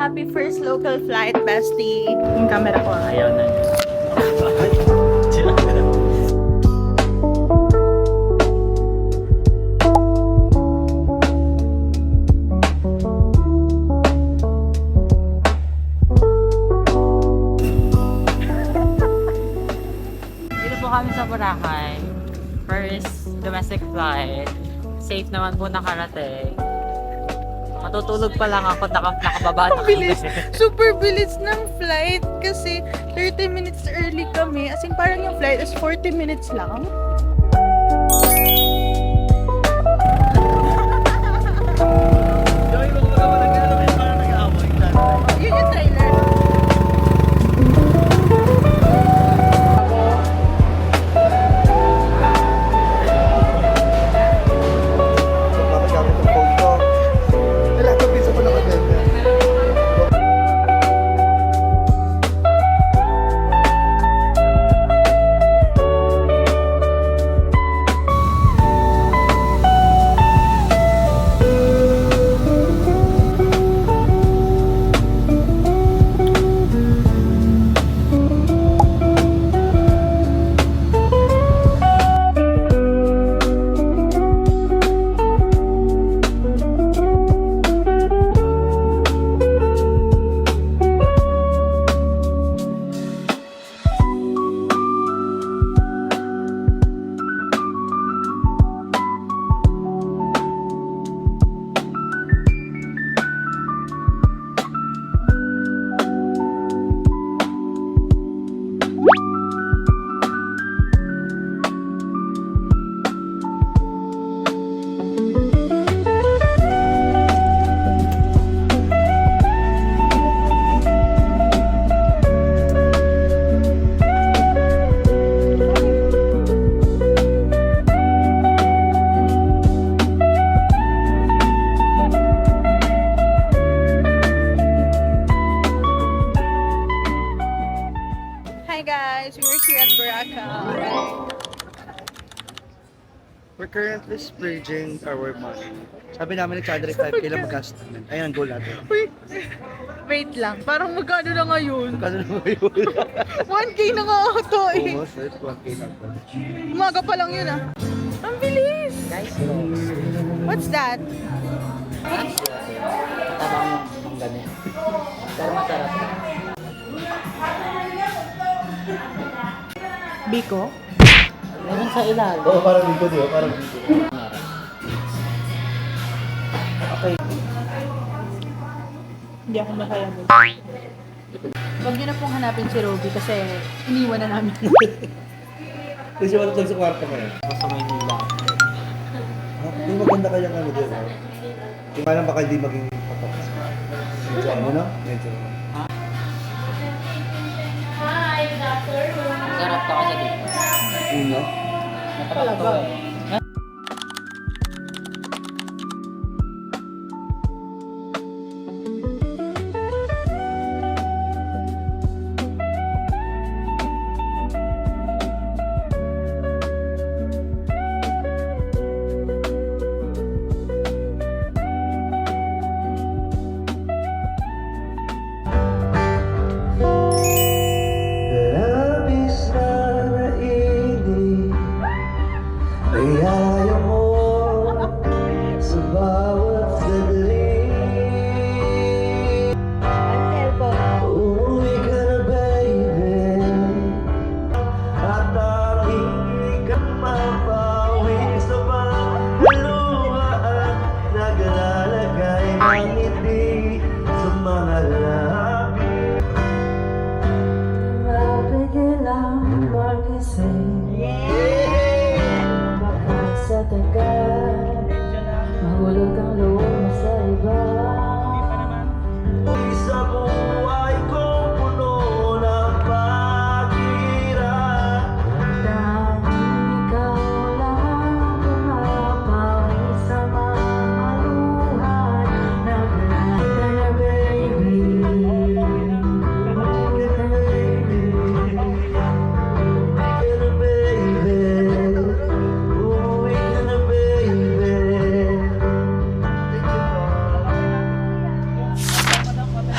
Happy first local flight, bestie. Yung camera ko. Ayaw na. Dito po kami sa Boracay. First domestic flight. Safe naman po nakarating. Matutulog pa lang ako, nakababa na Ang bilis. kami. Super bilis ng flight kasi 30 minutes early kami. As in, parang yung flight is 40 minutes lang. Yun yung trailer. Makagamit ang phone ko. Wala ko pisa ko nakaganda. Hi guys, we're here at Boracay. We're currently splurging our money. Sabi namin ni Chandra 5K lang magkast namin. Ayun ang goal natin. Wait lang, parang magkano na ngayon? Kano naman yun? 1K na nga ito eh. Almost, right? 1K lang. Umaga pa lang yun ah. Ang bilis! Guys, What's that? matabang ang ganyan. Pero masarap. Biko? Meron sa ilalim. Oo, parang dito, di ba? Parang dito. Okay. Hindi ako makayamin. Huwag niyo na pong hanapin si Robby kasi iniwan na namin. Kasi siya matutag sa kwarto ngayon. Sa Maynila. Yung maganda kayang ano din. Yung parang baka hindi maging patok. Medyo ano, no? Medyo. Masarap to kasi dito. Yun, no? Masarap to eh. Labis na nainip ay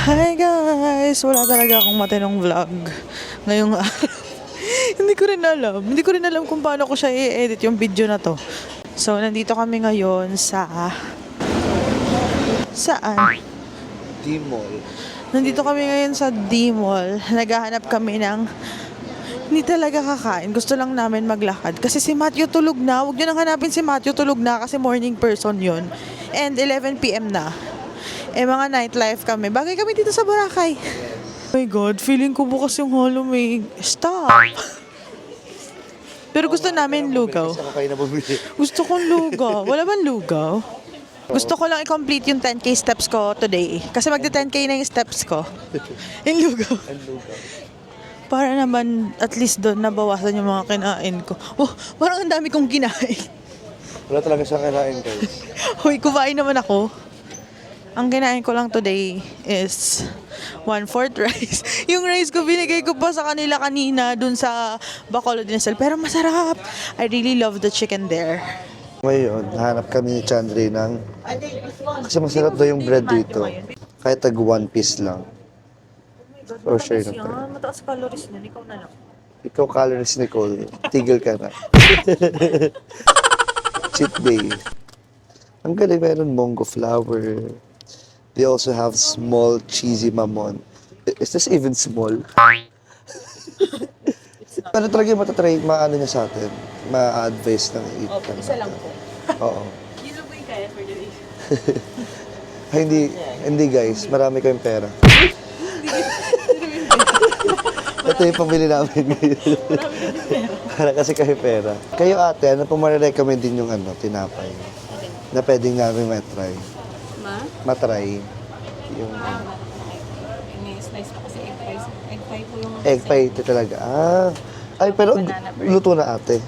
Hi guys! Wala talaga akong matinong vlog ngayong araw. Hindi ko rin alam. Hindi ko rin alam kung paano ko siya i-edit yung video na to. So, nandito kami ngayon sa... Saan? D-Mall. Nandito kami ngayon sa D-Mall. Naghahanap kami ng... Hindi talaga kakain. Gusto lang namin maglakad. Kasi si Matthew tulog na. Huwag nyo nang hanapin si Matthew tulog na kasi morning person yon. And 11 p.m. na. Eh, mga nightlife kami. Bagay kami dito sa Boracay. Oh my God, feeling ko bukas yung Halloween. Stop! Pero gusto namin lugaw. Kasi ako kayo na bumili. Gusto kong lugaw. Wala bang lugaw? Gusto ko lang i-complete yung 10K steps ko today. Kasi magda-10K na yung steps ko. Yung lugaw. Ang lugaw. Para naman at least doon nabawasan yung mga kinain ko. Oh, parang ang dami kong kinain. Wala talaga siyang kinain, guys. Hoy, kumain naman ako. Ang kinain ko lang today is 1/4 rice. Yung rice ko, binigay ko pa sa kanila kanina dun sa Bacolod Inasal. Pero masarap. I really love the chicken there. Ngayon, nahanap kami ni Chandri ng... Kasi masarap daw yung bread dito. Kahit tag 1 piece lang. Or share na tayo. Mataas calories niyan. Ikaw na lang. Ikaw, calories, Nicole. Tigil ka na. Cheat day. Ang galing, meron mongo flour. They also have small cheesy mamon. Is this even small? Pero talaga yung matatry, maano niya sa atin. Ma-advise ng eat. Opo, isa lang po. Oo. Yun lang po yung kaya for the day. Ay, hindi guys. Marami kayong pera. Ito yung pambili namin ngayon. Para kasi kayo pera. Kayo ate, ano pong marirecommend din yung tinapay? Na pwedeng namin matry. Matry. Yung Slice pa kasi egg pie po yung egg pie ito talaga. Ah. Ay, pero luto na ate.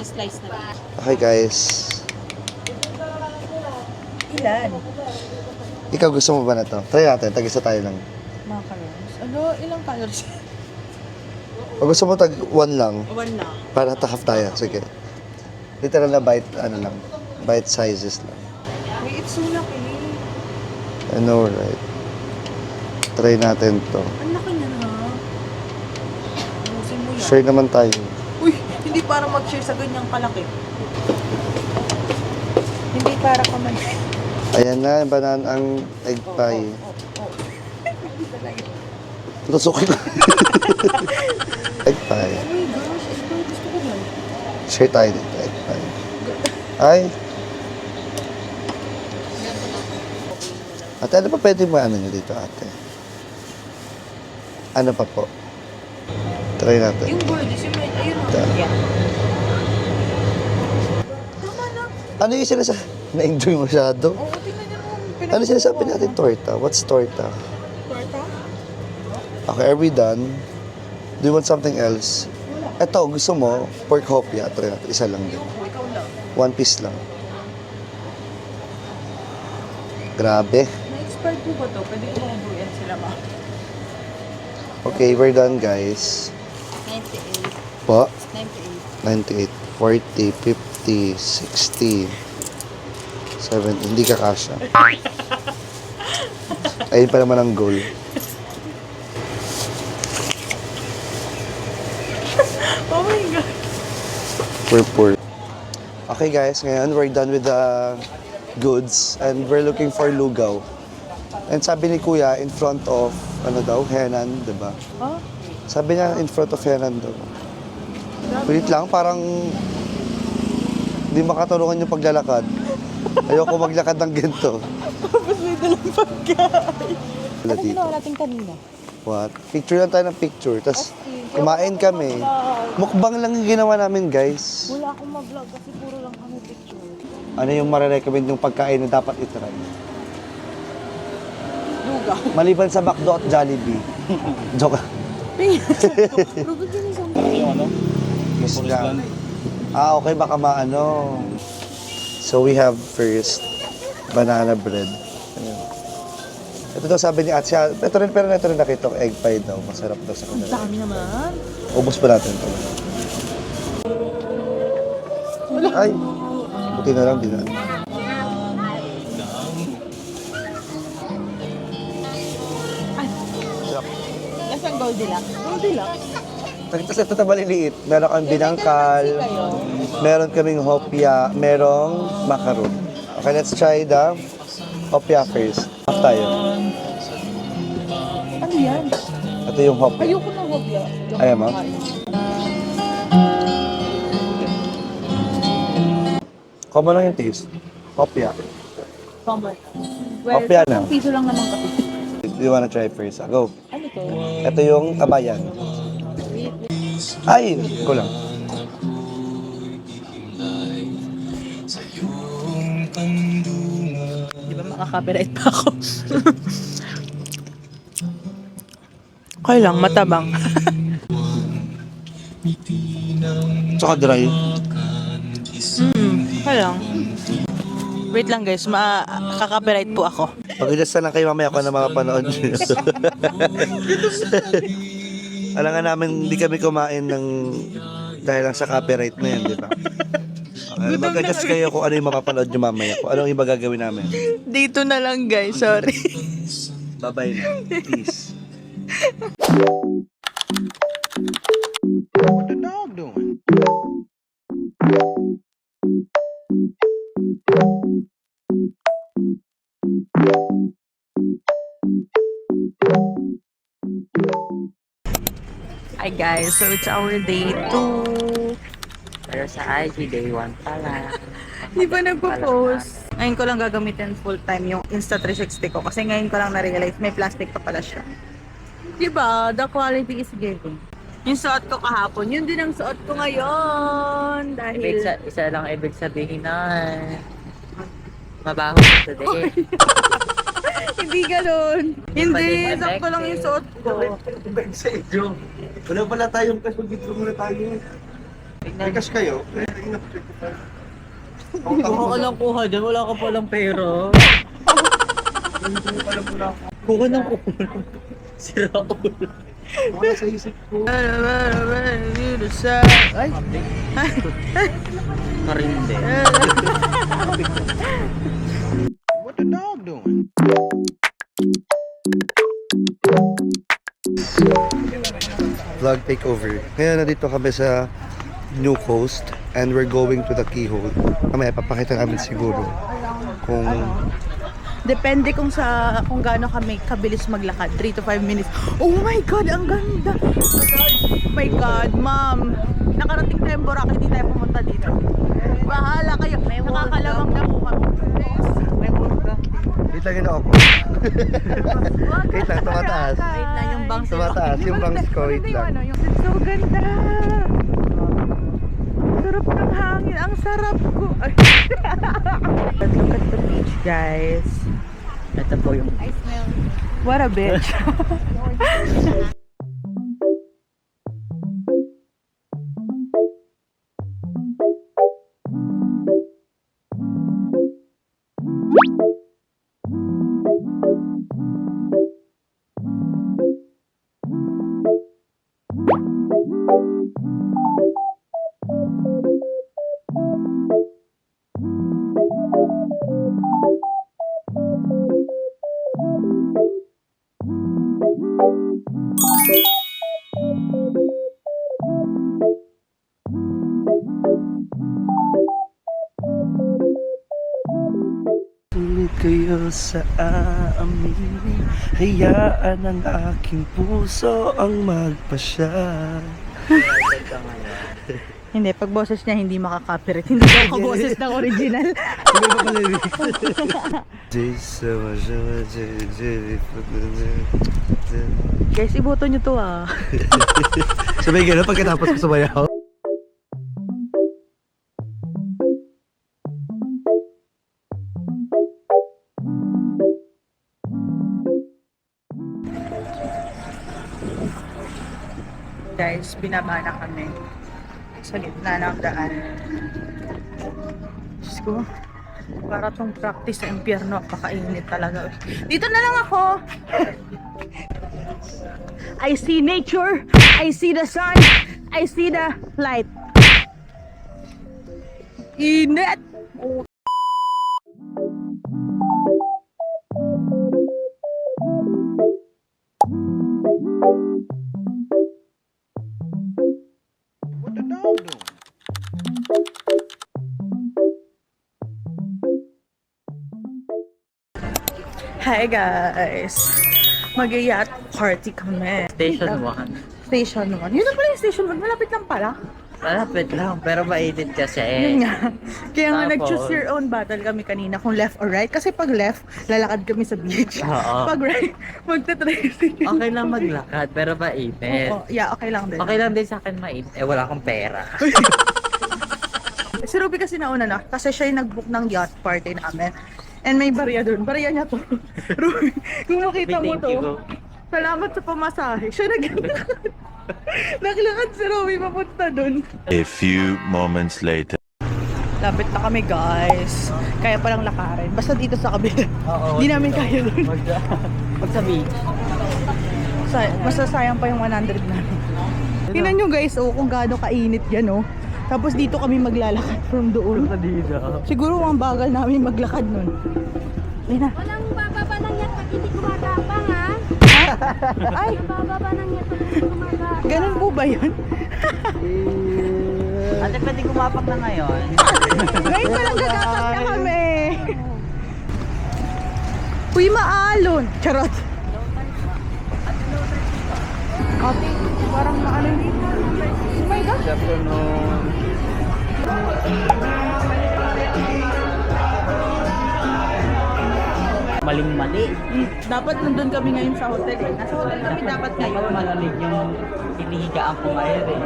slice na lang. Okay guys. Ilan? Ikaw gusto mo ba na to? Try natin. Tag-isa tayo lang. Macarons. Ano? Ilang calories? O gusto mo tag 1 lang? 1 lang. Para half tayo. Sige. Literal na bite, lang. Bite sizes lang. Wait, it's so laki. I know, right? Try natin to. Ang laki niya na. Ubusin mo yan. Share naman tayo. Uy, hindi para mag-share sa ganyang kalaki. Hindi para ka man. Ayan na, banana ang egg pie. Tusukin ko. Egg pie. Oh my gosh, gusto ko yan. Share tayo dito, egg pie. Ay. Ate, ano pa pwede mo nyo dito, ate? Ano pa po? Try natin. Yung birdies, yung may, ayun o. Ito. Yeah. Tama na. Ano yung sinasabi? Na-enjoy mo masyado? Oo, tingnan niyo naman. Ano sinasabi natin torta? What's torta? Torta? Okay, are we done? Do you want something else? Eto, gusto mo, pork hopia. Try natin. Isa lang din. Oo, ikaw lang. 1 piece lang. Grabe. Na-expired po ba to? Pwede ko mabuyan sila ma. Okay, we're done, guys. 98. Po? 98. 98, 40, 50, 60, 70. Hindi ka kasha. Ayun pa naman ang goal. Oh my God. Poor. Okay guys, ngayon we're done with the goods and we're looking for lugaw. And sabi ni Kuya, in front of, Henan, diba? Huh? Sabi niya, in front of Henan daw. Wait lang, parang hindi makatulungan yung paglalakad. Ayoko maglakad ng ganito. Tapos may dalang pagkain. Wala dito. natin kanina? What? Picture lang tayo ng picture. Tapos kumain kami. Mukbang lang yung ginawa namin, guys. Wala akong mag-vlog kasi puro lang kami picture. Ano yung marirecommend yung pagkain na dapat itry? Lugaw. Maliban sa McDo at Jollibee. Joke. Islam. Ah, okay. Baka maano. So, we have first banana bread. Ayan. Ito daw sabi ni Ate. Ito rin, pero ito rin nakita ko. Egg pie daw. Masarap daw sa kanila. Dami naman. Ubus pa natin ito. Ay! Buti na lang, di na. siyang Goldilocks. Goldilocks. Tapos ito na maliliit. Meron kang binangkal, meron kaming hopya, merong macaron. Okay, let's try the hopya first. Half tayo. Ano yan? Ito yung hopya. Ayoko ng hopya. Ayan, ma'am. Common lang yung taste. Hopya. Common. Well, Hopya na. 10 piso lang naman kasi. Do you wanna try first? Go. Ano to? Ito yung kabayan. Ay! Ko lang. Di ba makaka-copyright pa ako? Okay lang, matabang. Tsaka dry. Okay lang. Wait lang guys, makaka-copyright po ako. Pag-adjust na lang kayo mamaya kung na mapapanood nyo. Alam nga namin, hindi kami kumain ng dahil lang sa copyright na yan, di ba? Okay, mag-adjust kayo kung ano yung mapapanood nyo mamaya. Kung ano yung iba gagawin namin. Dito na lang guys, sorry. Bye-bye na. Peace. What the dog doing? Hi guys, so it's our day 2. Pero sa IG, day 1 pala. Di ba nagpo-post? Ngayon ko lang gagamitin full time yung Insta360 ko kasi ngayon ko lang na-realize may plastic pa pala siya. Di ba? The quality is giving. Yung suot ko kahapon, yun din ang suot ko ngayon. Dahil... Isa lang ibig sabihin na mabaho ka today. Hindi ganun. Hindi, Hindi sakto lang yung suot ko. Sa inyo. Wala pala tayong cash. Mag-intro muna tayo. May cash kayo? Kung ka lang kuha dyan, wala ka palang pera. Kuha ng kuha. Sira ulo. Wala sa isip ko. Ay! Karinde. What the dog doing? Vlog takeover. Ngayon nandito kami sa New Coast and we're going to the keyhole. Mamaya papakita namin siguro kung Depende kung gaano kami kabilis maglakad. 3 to 5 minutes. Oh my God, ang ganda! Oh my God, ma'am. Nakarating tayo yung Boracay, hindi tayo pumunta dito. Bahala kayo. Nakakalawang na po kami. wait lang yun ako. Wait lang, tumataas. Wait lang yung bangs. Tumataas, yung bangs ko, wait lang. It's so ganda! Sarap ng hangin. Ang sarap ko. Ay. Look at the beach, guys. Ito po yung I smell. What a bitch. Sulit kayo sa amin. Hayaan ang aking puso ang magpasya. Hindi, pag boses niya hindi makaka-copyright. Hindi daw ako boses ng original. Hindi ba pala lyrics? Guys, iboto nyo to ah. Sabay gano'n pagkatapos ko sumayaw. Guys, binaba na kami sa gitna ng daan. Diyos ko, para tong practice sa impyerno, pakainit talaga. Dito na lang ako! I see nature, I see the sun, I see the light. Init! Hi guys! Mag-yacht party kami. Station 1. Station 1. Yun na pala yung Station 1. Malapit lang pala. Malapit lang, pero mainit kasi. Yun nga. Kaya nga Tapos- nag-choose your own battle kami kanina kung left or right. Kasi pag left, lalakad kami sa beach. Oo. Pag right, magta-tricycle. Okay lang maglakad, pero mainit. Oo, yeah, okay lang din. Okay lang din sa akin mainit. Wala akong pera. Si Ruby kasi nauna na. Kasi siya yung nag-book ng yacht party namin. And may barya dun. Barya niya to. Ruby, kung makita mo Thank to, you. salamat sa pamasahe. Siya naglakad. Naglakad si Ruby papunta dun. A few moments later. Lapit na kami guys. Kaya palang lakarin. Basta dito sa kabila. Oo. Hindi namin kaya dun. Magsabi. Masasayang pa yung 100 namin. Tingnan nyo guys, oh, kung gaano kainit yan, oh. Tapos dito kami maglalakad from doon. Siguro ang bagal namin maglakad nun. Ayun na. Walang bababa ng yan pag hindi gumagapang, ha? Ay, Bababa ng yan pag hindi gumagapang. ganun po ba yun? Ate, pwede gumapak na ngayon. Ngayon pa lang gagapag na kami. Uy, maalon. Charot. Ate, parang maalon dito. Oh my God. Maling-mali. Dapat nandun kami ngayon sa hotel. Nasa hotel kami dapat ngayon. Malalig yung hinihigaan ko ngayon eh.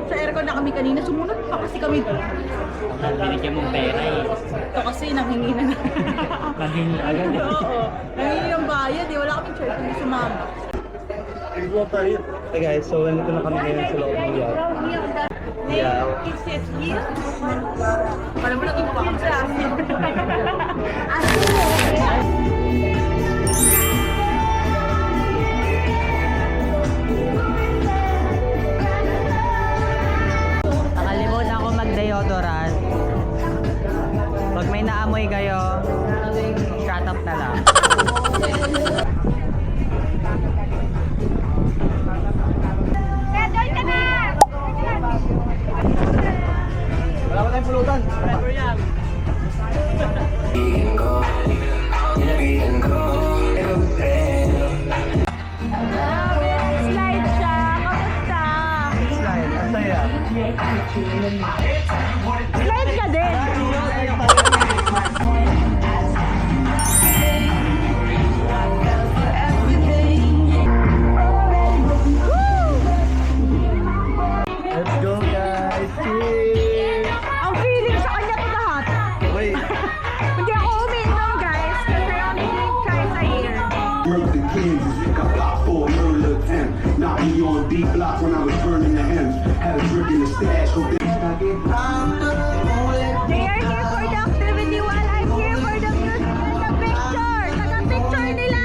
Sa aircon na kami kanina. Sumunod pa kasi kami doon. Binigyan mong pera eh. Ito kasi nanghingi na Nanghingi agad eh. Oo. Nanghingi ng bayad eh. Wala kaming choice kundi sumama. Hey guys, so nandito na kami ngayon sa loob ng yacht. Yeah. It says here. Wala mo naging pa kami sa amin. Nakalimutan ako mag-deodorant. Pag may naamoy kayo, shut up na lang. Kaya doon ka na! Wala pa tayong pulutan. Slide siya! Kamusta? Slide, ang saya. Slide ka din! Let's go guys! Cheers! Ang feeling sa kanya to lahat. Wait. Hindi ako umiinom, guys. Kasi only twice a year. Worked in Kansas, got blocked for a murder attempt. Knocked me on D block when I was burning the hymns. Had a drink in the stash. So They are here for the activity while I'm here for the music and the picture. Taga-picture nila.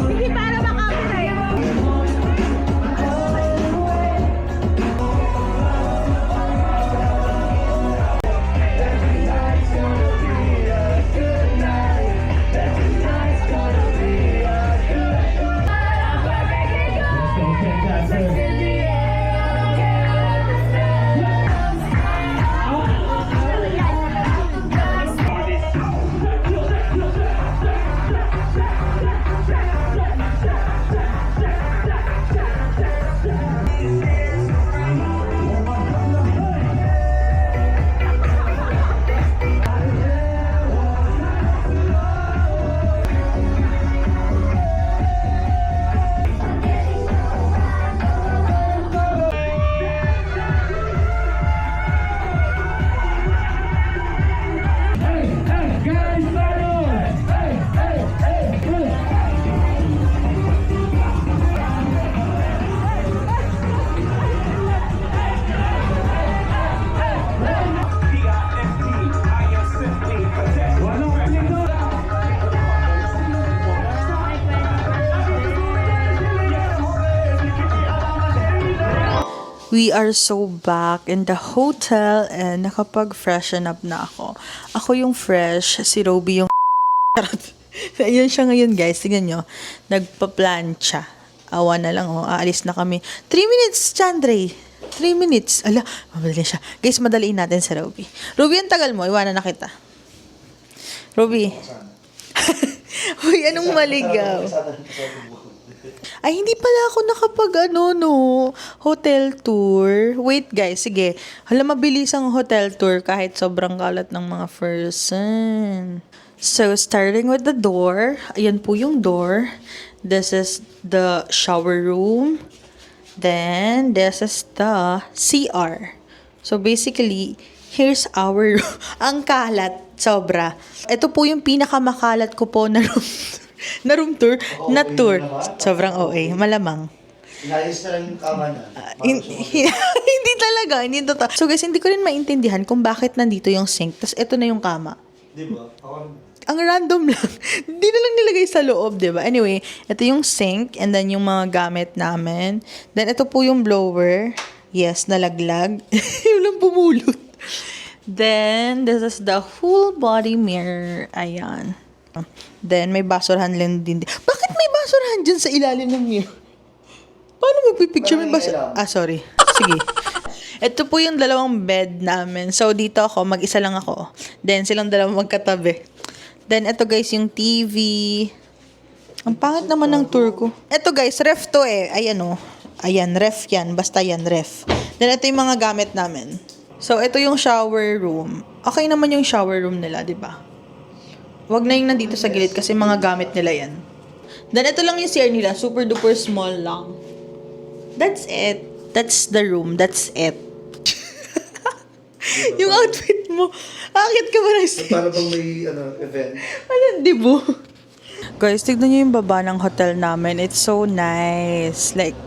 Hindi para makapit. We are so back in the hotel and nakapag-freshen up na ako. Ako yung fresh, si Roby yung charot. Ayun siya ngayon, guys. Tingnan nyo. Nagpa-plancha. Awa na lang, oh. Aalis na kami. 3 minutes, Chandre. 3 minutes. Ala, madali siya. Guys, madaliin natin si Ruby. Ruby, ang tagal mo. Iwanan na kita. Ruby. Uy, anong maligaw? Ay, hindi pala ako nakapag hotel tour. Wait, guys, sige. Hala, mabilis ang hotel tour kahit sobrang kalat ng mga person. So, starting with the door. Ayan po yung door. This is the shower room. Then, this is the CR. So, basically, here's our room. Ang kalat, sobra. Ito po yung pinakamakalat ko po na room tour. Na tour. Sobrang OA. Malamang. Inayos na lang yung kama na. Hindi talaga. Hindi totoo. So guys, hindi ko rin maintindihan kung bakit nandito yung sink. Tapos ito na yung kama. Di ba? Ang random lang. Hindi na lang nilagay sa loob, di ba? Anyway, ito yung sink and then yung mga gamit namin. Then ito po yung blower. Yes, nalaglag. Yung lang pumulot. Then, this is the full body mirror. Ayan. Then, may basurahan lang din. Bakit may basurahan dyan sa ilalim ng mirror? Paano magpipicture may basurahan? Ah, sorry. Sige. Ito po yung dalawang bed namin. So, dito ako, mag-isa lang ako. Then, silang dalawang magkatabi. Then, ito guys, yung TV. Ang pangit naman ng tour ko. Ito guys, ref to eh. Ayan o. Ayan, ref yan. Basta yan, ref. Then, ito yung mga gamit namin. So, ito yung shower room. Okay naman yung shower room nila, di ba? Wag na yung nandito sa gilid kasi mga gamit nila yan. Then, ito lang yung CR nila. Super duper small lang. That's it. That's the room. That's it. Yung outfit mo. Akit ka ba na Para bang may event? Ano, di ba? Guys, tignan nyo yung baba ng hotel namin. It's so nice. Like,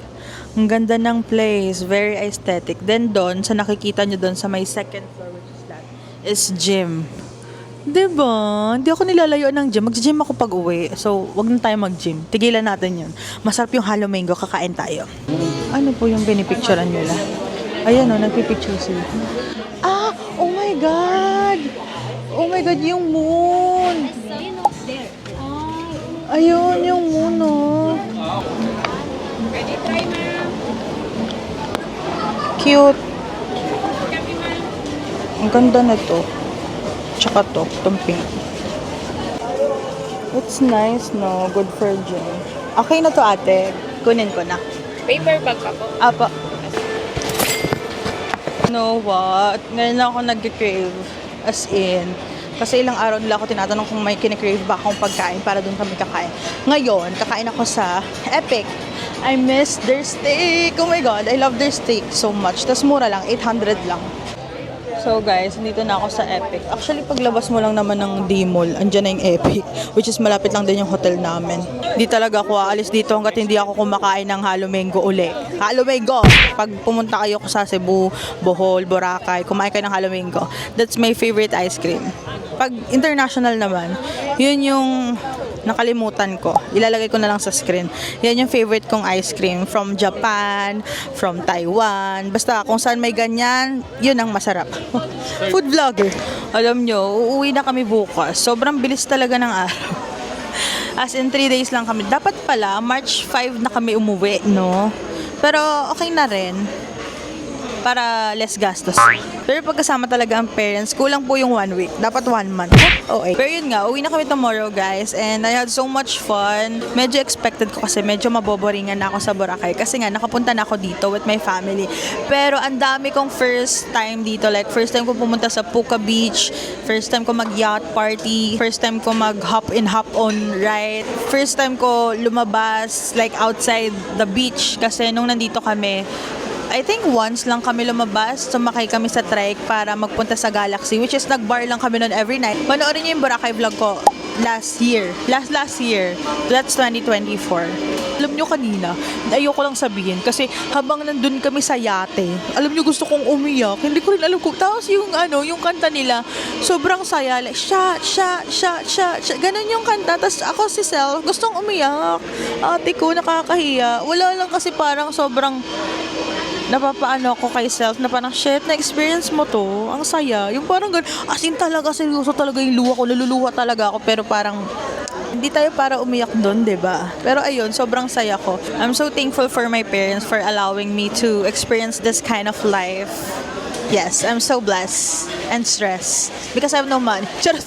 ang ganda ng place. Very aesthetic. Then doon, sa nakikita nyo doon sa may second floor, which is that, is gym. Diba? Hindi ako nilalayo ng gym. Mag-gym ako pag uwi. So, wag na tayo mag-gym. Tigilan natin yun. Masarap yung Halo Mango. Kakain tayo. Ano po yung pinipicturean nila? Ayan o, nagpipicture sila. Ah! Oh my God! Oh my God, yung moon! Ayun, yung moon, oh. Cute. Ang ganda na to. Tsaka to, itong pink. It's nice, no? Good for gym. Okay na to, ate. Kunin ko na. Paper bag pa po. Apa. You know what? Ngayon lang ako nag-crave. As in. Kasi ilang araw nila ako tinatanong kung may kine-crave ba akong pagkain para doon kami kakain. Ngayon, kakain ako sa Epic. I miss their steak. Oh my God, I love their steak so much. Tas mura lang, 800 lang. So guys, dito na ako sa Epic. Actually, paglabas mo lang naman ng D-Mall, andyan na yung Epic, which is malapit lang din yung hotel namin. Di talaga ako aalis dito hanggat hindi ako kumakain ng Halo Mango uli. Halo Mango! Pag pumunta kayo sa Cebu, Bohol, Boracay, kumain kayo ng Halo Mango. That's my favorite ice cream. Pag international naman, yun yung nakalimutan ko. Ilalagay ko na lang sa screen. Yan yung favorite kong ice cream from Japan, from Taiwan. Basta kung saan may ganyan, yun ang masarap. Food vlogger. Alam nyo, uuwi na kami bukas. Sobrang bilis talaga ng araw. As in 3 days lang kami. Dapat pala, March 5 na kami umuwi, no? Pero okay na rin. Para less gastos. Pero pagkasama talaga ang parents, kulang po yung 1 week. Dapat 1 month. Okay. Pero yun nga, uwi na kami tomorrow, guys. And I had so much fun. Medyo expected ko kasi medyo maboboringan na ako sa Boracay. Kasi nga, nakapunta na ako dito with my family. Pero ang dami kong first time dito. Like, first time ko pumunta sa Puka Beach. First time ko mag-yacht party. First time ko mag-hop in, hop on ride. First time ko lumabas, like, outside the beach. Kasi nung nandito kami, I think once lang kami lumabas, sumakay kami sa trike para magpunta sa Galaxy, which is nag-bar lang kami noon every night. Panoorin niyo yung Boracay vlog ko last year. Last year. That's 2024. Alam niyo kanina, ayoko lang sabihin kasi habang nandun kami sa yate, alam niyo gusto kong umiyak. Hindi ko rin alam kung. Tapos yung yung kanta nila, sobrang saya. Like, shot. Ganun yung kanta. Tapos ako si Sel, gustong umiyak. Ate ko, nakakahiya. Wala lang kasi parang sobrang napapaano ako kay self na parang, shit, na-experience mo to. Ang saya. Yung parang as in talaga, seryoso talaga yung luha ko. Naluluha talaga ako. Pero parang, Hindi tayo para umiyak doon, di ba? Pero ayun, sobrang saya ko. I'm so thankful for my parents for allowing me to experience this kind of life. Yes, I'm so blessed and stressed because I have no money. Charot.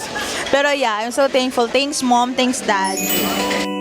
Pero yeah, I'm so thankful. Thanks, Mom. Thanks, Dad.